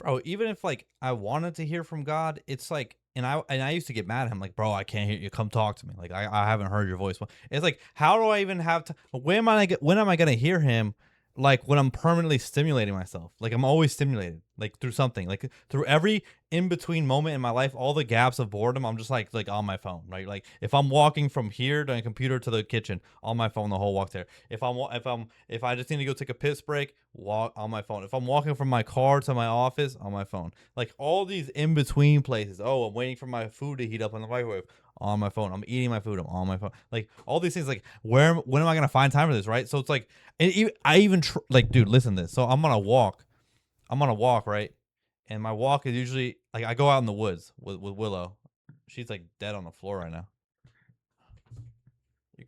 bro, even if like I wanted to hear from God, it's like, and I used to get mad at him, like, bro, I can't hear you. Come talk to me. Like I haven't heard your voice. It's like, how do I even have to? When am I gonna hear him? Like when I'm permanently stimulating myself. Like I'm always stimulated, like through something, like through every in between moment in my life, all the gaps of boredom. I'm just like on my phone, right? Like if I'm walking from here to the computer to the kitchen, on my phone the whole walk there. If I just need to go take a piss break, walk on my phone. If I'm walking from my car to my office, on my phone. Like all these in between places. Oh, I'm waiting for my food to heat up in the microwave, on my phone. I'm eating my food, I'm on my phone. Like all these things. Like when am I gonna find time for this? Right. So it's like, I even like, dude, listen to this. So I'm on a walk. Right? And my walk is usually like I go out in the woods with Willow. She's like dead on the floor right now. You,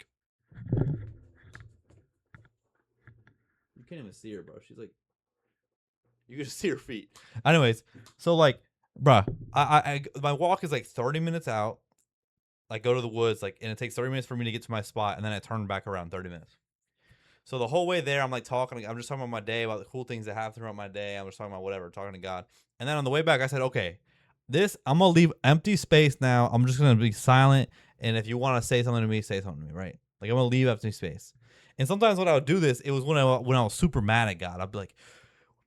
you can't even see her, bro. She's like, you can just see her feet. Anyways, so like, bruh, my walk is like 30 minutes out. I go to the woods, like, and it takes 30 minutes for me to get to my spot, and then I turn back around 30 minutes. So the whole way there, I'm like talking. I'm just talking about my day, about the cool things that happen throughout my day. I'm just talking about whatever, talking to God. And then on the way back, I said, okay, this I'm gonna leave empty space now. I'm just gonna be silent. And if you want to say something to me, say something to me, right? Like I'm gonna leave empty space. And sometimes when I would do this, it was when I was super mad at God. I'd be like,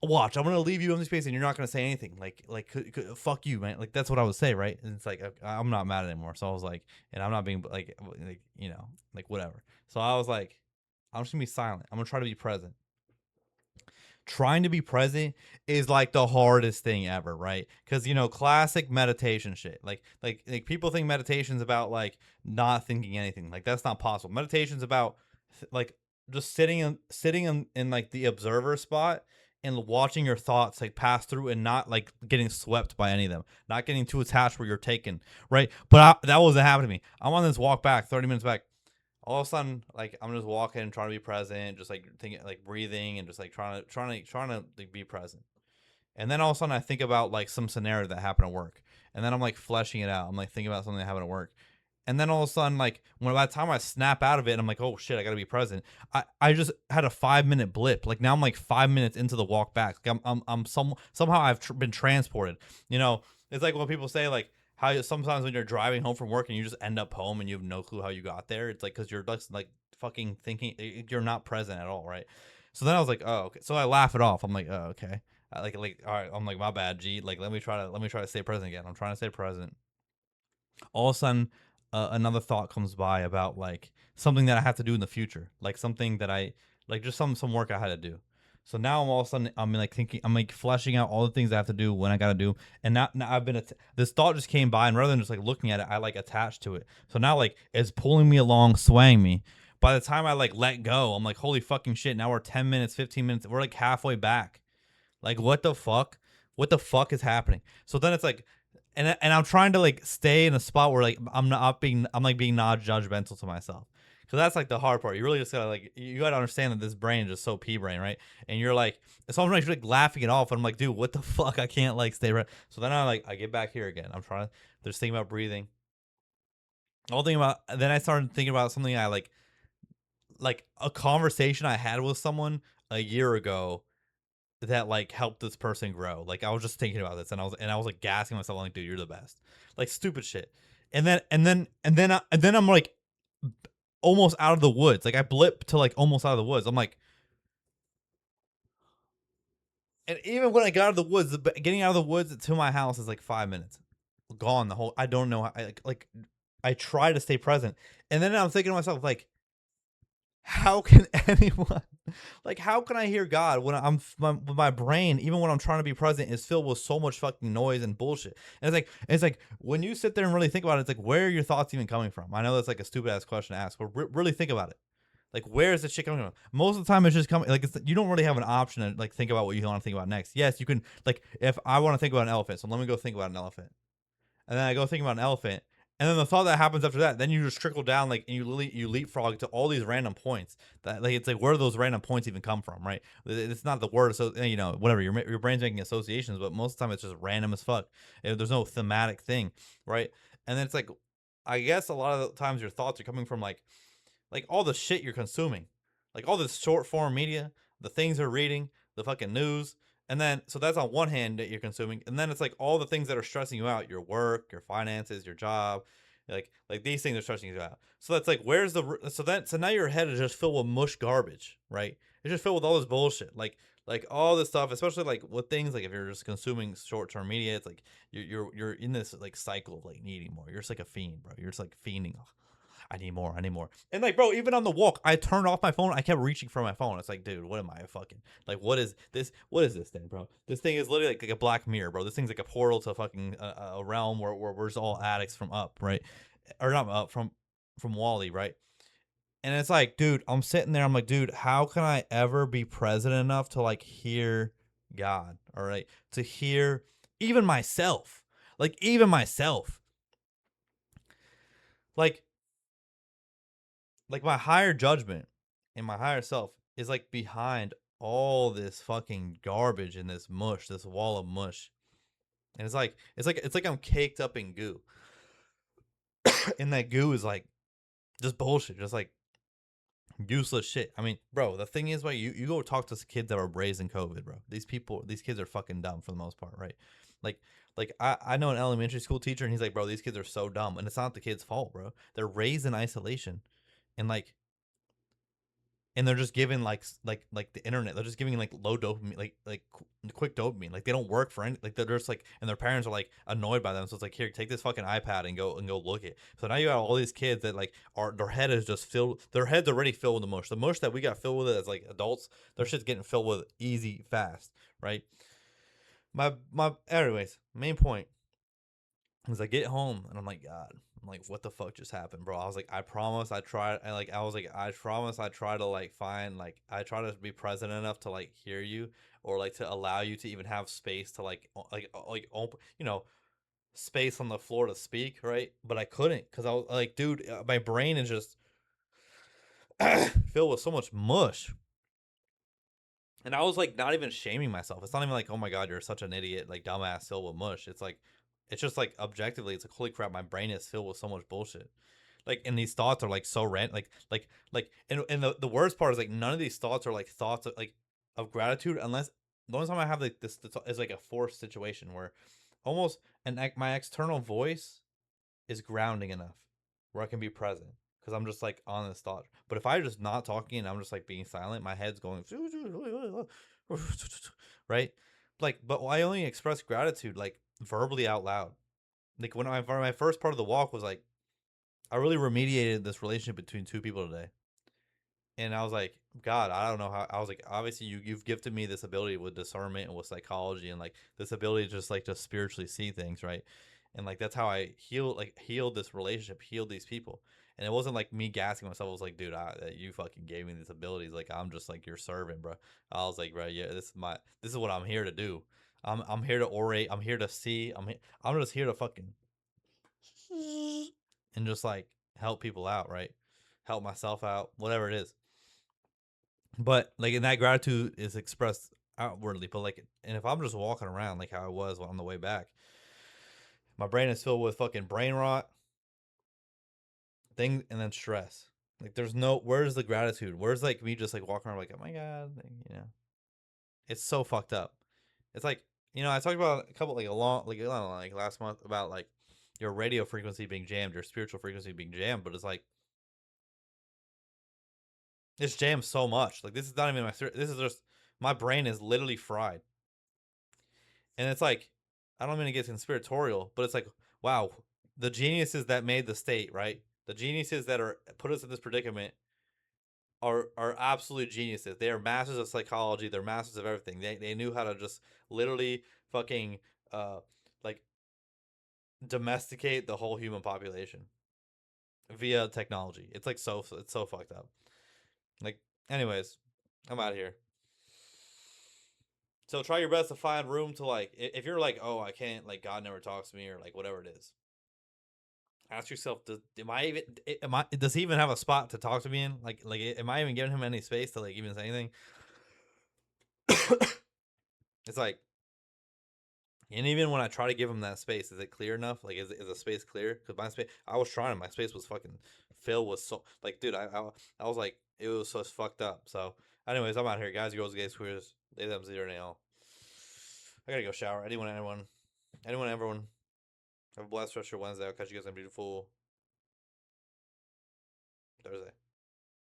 watch, I'm gonna leave you empty space, and you're not gonna say anything. Fuck you, man. Like that's what I would say, right? And it's like I'm not mad anymore. So I was like, and I'm not being like like whatever. So I was like, I'm just gonna be silent. I'm gonna try to be present. Trying to be present is like the hardest thing ever, right? Because classic meditation shit. Like people think meditation's about like not thinking anything. Like that's not possible. Meditation's about like just sitting in like the observer spot and watching your thoughts like pass through and not like getting swept by any of them, not getting too attached where you're taken, right? But that wasn't happening to me. I'm on this walk back, 30 minutes back, all of a sudden, like I'm just walking, trying to be present, just like thinking, like breathing, and just like trying to like, be present. And then all of a sudden, I think about like some scenario that happened at work, and then I'm like fleshing it out. I'm like thinking about something that happened at work, and then all of a sudden, like when by the time I snap out of it, and I'm like, oh shit, I gotta be present. I just had a 5 minute blip. Like now I'm like 5 minutes into the walk back. Like somehow I've been transported. You know, it's like when people say like how sometimes when you're driving home from work and you just end up home and you have no clue how you got there. It's like because you're just like fucking thinking, you're not present at all, right? So then I was like, oh, okay. So I laugh it off. I'm like, oh, okay. Like all right. I'm like, my bad, G. Like let me try to stay present again. I'm trying to stay present. All of a sudden, another thought comes by about like something that I have to do in the future, like something that I like, just some work I had to do. So now I'm all of a sudden I'm like thinking, I'm like fleshing out all the things I have to do when I got to do, and now I've been this thought just came by, and rather than just like looking at it, I like attached to it. So now like it's pulling me along, swaying me. By the time I like let go, I'm like, holy fucking shit! Now we're 10 minutes, 15 minutes, we're like halfway back. Like what the fuck? What the fuck is happening? So then it's like, and I'm trying to like stay in a spot where like I'm like being not judgmental to myself. So that's like the hard part. You really just gotta like, you gotta understand that this brain is just so pea brain, right? And you're like, sometimes you're like laughing it off, and I'm like, dude, what the fuck? I can't like stay right. So then I get back here again. I'm trying to just thinking about breathing. All thinking about. Then I started thinking about something I like a conversation I had with someone a year ago that like helped this person grow. Like I was just thinking about this, and I was like gassing myself, like, dude, you're the best. Like stupid shit. And then I'm like almost out of the woods. Like I blip to like almost out of the woods. I'm like, and even when I got out of the woods, getting out of the woods to my house is like 5 minutes. Gone the whole. I don't know. Like I try to stay present, and then I'm thinking to myself like, how can anyone, like how can I hear God when my brain, even when I'm trying to be present, is filled with so much fucking noise and bullshit. And it's like when you sit there and really think about it, it's like, where are your thoughts even coming from? I know that's like a stupid ass question to ask, but really think about it. Like where is this shit coming from? Most of the time it's just coming, like you don't really have an option to like think about what you want to think about next. Yes, you can, like if I want to think about an elephant, so let me go think about an elephant. And then I go think about an elephant, and then the thought that happens after that, then you just trickle down, like, and you leapfrog to all these random points. That like it's like, where do those random points even come from, right? It's not the word, so whatever, your brain's making associations, but most of the time it's just random as fuck. There's no thematic thing, right? And then it's like, I guess a lot of the times your thoughts are coming from like all the shit you're consuming, like all this short form media, the things you're reading, the fucking news, And then, so that's on one hand that you're consuming, and then it's like all the things that are stressing you out: your work, your finances, your job, like these things are stressing you out. So that's like, where's the so now your head is just filled with mush garbage, right? It's just filled with all this bullshit, like all this stuff, especially like with things like if you're just consuming short term media, it's like you're in this like cycle of like needing more. You're just like a fiend, bro. You're just like fiending. I need more. I need more. And like, bro, even on the walk, I turned off my phone. I kept reaching for my phone. It's like, dude, what am I fucking like? What is this? What is this thing, bro? This thing is literally like a black mirror, bro. This thing's like a portal to fucking a realm where we're just all addicts from up, right? Or not up from Wally, right? And it's like, dude, I'm sitting there. I'm like, dude, how can I ever be present enough to like hear God? All right, to hear even myself, like even myself, like my higher judgment and my higher self is like behind all this fucking garbage and this mush, this wall of mush. And it's like I'm caked up in goo. And that goo is like just bullshit, just like useless shit. I mean, bro, the thing is, you go talk to kids that were raised in COVID, bro. These kids are fucking dumb for the most part, right? Like, I know an elementary school teacher, and he's like, bro, these kids are so dumb, and it's not the kids' fault, bro. They're raised in isolation, and they're just given like the internet. They're just giving like low dopamine, quick dopamine. Like they don't work for any. Like they're just like, and their parents are like annoyed by them. So it's like, here, take this fucking iPad and go look it. So now you got all these kids that like are their head is just filled. Their head's already filled with the mush. The mush that we got filled with as like adults, their shit's getting filled with easy, fast, right? Anyways, main point is I get home and I'm like, God, I'm like, what the fuck just happened, bro? I was like, I promise I tried. I was like, I promise I try to like find, like, I try to be present enough to like hear you, or like to allow you to even have space to like open, space on the floor to speak, right? But I couldn't because I was like, dude, my brain is just filled with so much mush. And I was like, not even shaming myself. It's not even like, oh my God, you're such an idiot, like dumbass filled with mush. It's like, it's just like objectively, it's like, holy crap, my brain is filled with so much bullshit. Like, and these thoughts are like so random. And the worst part is like, none of these thoughts are like thoughts of, like, of gratitude, unless the only time I have like this is like a forced situation where almost my external voice is grounding enough where I can be present because I'm just like on this thought. But if I'm just not talking and I'm just like being silent, my head's going right. Like, but I only express gratitude like verbally out loud. Like when my first part of the walk was like, I really remediated this relationship between two people today. And I was like, God, I don't know how. I was like, obviously, you've gifted me this ability with discernment and with psychology, and like this ability to just like to spiritually see things, right? And like that's how I healed this relationship, healed these people. And it wasn't like me gassing myself. It was like, dude, you fucking gave me these abilities. Like I'm just like your servant, bro. I was like, bro, yeah, this is what I'm here to do. I'm here to orate. I'm here to see. I'm just here to fucking and just like help people out, right? Help myself out, whatever it is. But like, and that gratitude is expressed outwardly. But like, and if I'm just walking around like how I was on the way back, my brain is filled with fucking brain rot, things, and then stress. Like, where's the gratitude? Where's like me just like walking around like, oh my God, it's so fucked up. It's like, I talked about a couple, like a long, like, I don't know, like last month about like your radio frequency being jammed, your spiritual frequency being jammed, but it's like, it's jammed so much. Like, this is not even this is just, my brain is literally fried. And it's like, I don't mean to get conspiratorial, but it's like, wow, the geniuses that made the state, right? The geniuses that are put us in this predicament are absolute geniuses. They are masters of psychology. They're masters of everything. They knew how to just literally fucking uh like domesticate the whole human population via technology. It's so fucked up. Like, anyways, I'm out of here. So try your best to find room to like, if you're like, oh, I can't, like, God never talks to me, or like whatever it is. Ask yourself, does he even have a spot to talk to me in? Am I even giving him any space to like even say anything? It's like, and even when I try to give him that space, is it clear enough? Like, is the space clear? Because my space, I was trying, my space was fucking filled with so, like, dude, I was like, it was so fucked up. So, anyways, I'm out here, guys, girls, gays, queers, they, them, zero, and all. I gotta go shower. Anyone, everyone. Have a blessed rest of your Wednesday. I'll catch you guys on a beautiful Thursday.